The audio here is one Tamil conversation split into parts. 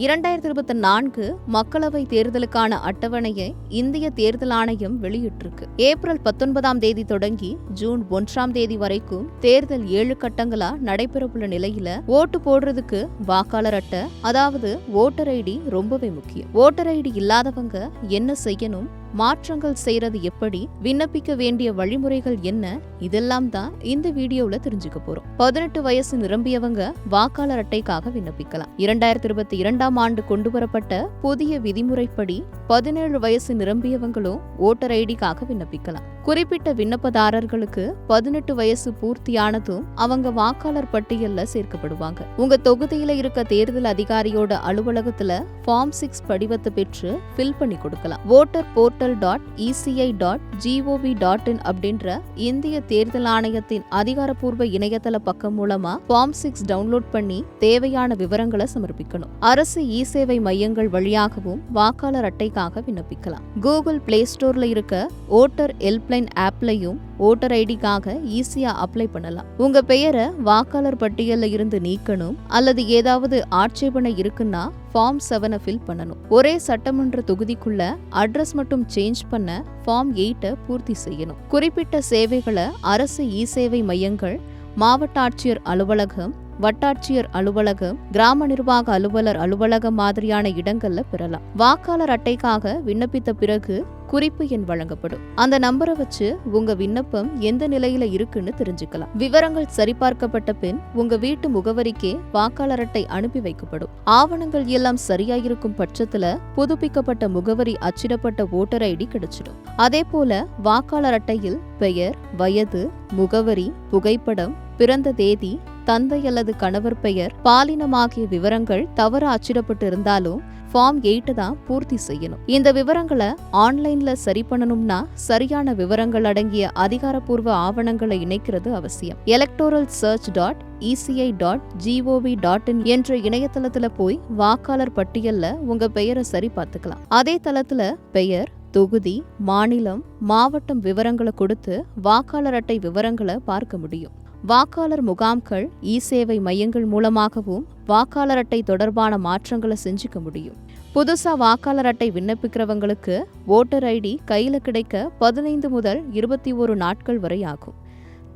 2024 மக்களவை தேர்தலுக்கான அட்டவணையை இந்திய தேர்தல் ஆணையம் வெளியிட்டிருக்கு. ஏப்ரல் 19ஆம் தேதி தொடங்கி ஜூன் 1ஆம் தேதி வரைக்கும் தேர்தல் 7 கட்டங்களா நடைபெறவுள்ள நிலையில ஓட்டு போடுறதுக்கு வாக்காளர் அட்டை, அதாவது ஓட்டர் ஐடி ரொம்பவே முக்கியம். ஓட்டர் ஐடி இல்லாதவங்க என்ன செய்யணும், மாற்றங்கள் செய்யறது எப்படி, விண்ணப்பிக்க வேண்டிய வழிமுறைகள் என்ன, இதெல்லாம் தான் இந்த வீடியோல தெரிஞ்சுக்க போறோம். 18 வயசு நிரம்பியவங்க வாக்காளர் அட்டைக்காக விண்ணப்பிக்கலாம். 2022ஆம் ஆண்டு கொண்டுவரப்பட்ட புதிய விதிமுறைப்படி 17 வயசு நிரம்பியவங்களும் ஓட்டர் ஐடிக்காக விண்ணப்பிக்கலாம். குறிப்பிட்ட விண்ணப்பதாரர்களுக்கு 18 வயசு பூர்த்தியானதும் அவங்க வாக்காளர் பட்டியல்ல சேர்க்கப்படுவாங்க. உங்க தொகுதியில இருக்க தேர்தல் அதிகாரியோட அலுவலகத்துல ஃபார்ம் 6 படிவத்தை பெற்று ஃபில் பண்ணி கொடுக்கலாம். voterportal.eci.gov.in அப்படின்ற இந்திய தேர்தல் ஆணையத்தின் அதிகாரப்பூர்வ இணையதள பக்கம் மூலமா ஃபார்ம் 6 டவுன்லோட் பண்ணி தேவையான விவரங்களை சமர்ப்பிக்கணும். அரசு இ-சேவை மையங்கள் வழியாகவும் வாக்காளர் அட்டைக்காக விண்ணப்பிக்கலாம். கூகுள் பிளே ஸ்டோர்ல இருக்க ஓட்டர் ஹெல்ப்லைன் ஆப்லையும் ஓட்டர் ஐடிக்காக ஈஸியா அப்ளை பண்ணலாம். உங்க பெயரை வாக்காளர் பட்டியல்ல இருந்து நீக்கணும் அல்லது ஏதாவது ஆட்சேபனை இருக்குன்னா ஃபார்ம் 7 ஃபில் பண்ணணும். ஒரே சட்டமன்ற தொகுதிக்குள்ள அட்ரஸ் மட்டும் சேஞ்ச் பண்ண ஃபார்ம் 8 பூர்த்தி செய்யணும். குறிப்பிட்ட சேவைகளை அரசு இ-சேவை மையங்கள், மாவட்ட ஆட்சியர் அலுவலகம், வட்டாட்சியர் அலுவலகம், கிராம நிர்வாக அலுவலர் அலுவலகம் மாதிரியான இடங்கள்ல பெறலாம். வாக்காளர் அட்டைக்காக விண்ணப்பித்த பிறகு குறிப்பு எண் வழங்கப்படும். அந்த நம்பரை வச்சு உங்க விண்ணப்பம் எந்த நிலையில இருக்குன்னு தெரிஞ்சுக்கலாம். விவரங்கள் சரிபார்க்கப்பட்ட பின் உங்க வீட்டு முகவரிக்கே வாக்காளர் அட்டை அனுப்பி வைக்கப்படும். ஆவணங்கள் எல்லாம் சரியாயிருக்கும் பட்சத்துல புதுப்பிக்கப்பட்ட முகவரி அச்சிடப்பட்ட ஓட்டர் ஐடி கிடைச்சிடும். அதே போல வாக்காளர் அட்டையில் பெயர், வயது, முகவரி, புகைப்படம், பிறந்த தேதி, தந்தை அல்லது கணவர் பெயர், பாலினம் ஆகிய விவரங்கள் தவறு அச்சிடப்பட்டு இருந்தாலும் ஃபார்ம் 8 தான் பூர்த்தி செய்யணும். இந்த விவரங்களை ஆன்லைன்ல சரி பண்ணணும்னா சரியான விவரங்கள் அடங்கிய அதிகாரப்பூர்வ ஆவணங்களை இணைக்கிறது அவசியம். electoralsearch.eci.gov.in என்ற இணையதளத்துல போய் வாக்காளர் பட்டியல்ல உங்க பெயரை சரி பார்த்துக்கலாம். அதே தளத்துல பெயர், தொகுதி, மாநிலம், மாவட்டம் விவரங்களை கொடுத்து வாக்காளர் அட்டை விவரங்களை பார்க்க முடியும். வாக்காளர் முகாம்கள், இ-சேவை மையங்கள் மூலமாகவும் வாக்காளர் அட்டை தொடர்பான மாற்றங்களை செஞ்சுக்க முடியும். புதுசா வாக்காளர் அட்டை விண்ணப்பிக்கிறவங்களுக்கு ஓட்டர் ஐடி கையில கிடைக்க 15 முதல் 21 நாட்கள் வரை ஆகும்.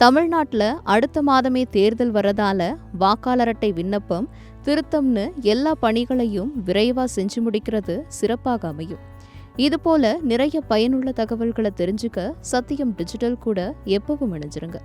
தமிழ்நாட்டில் அடுத்த மாதமே தேர்தல் வரதால வாக்காளர் அட்டை விண்ணப்பம், திருத்தம்னு எல்லா பணிகளையும் விரைவா செஞ்சு முடிக்கிறது சிறப்பாக அமையும். இதுபோல நிறைய பயனுள்ள தகவல்களை தெரிஞ்சுக்க சத்தியம் டிஜிட்டல் கூட எப்பவும் இணைஞ்சிருங்க.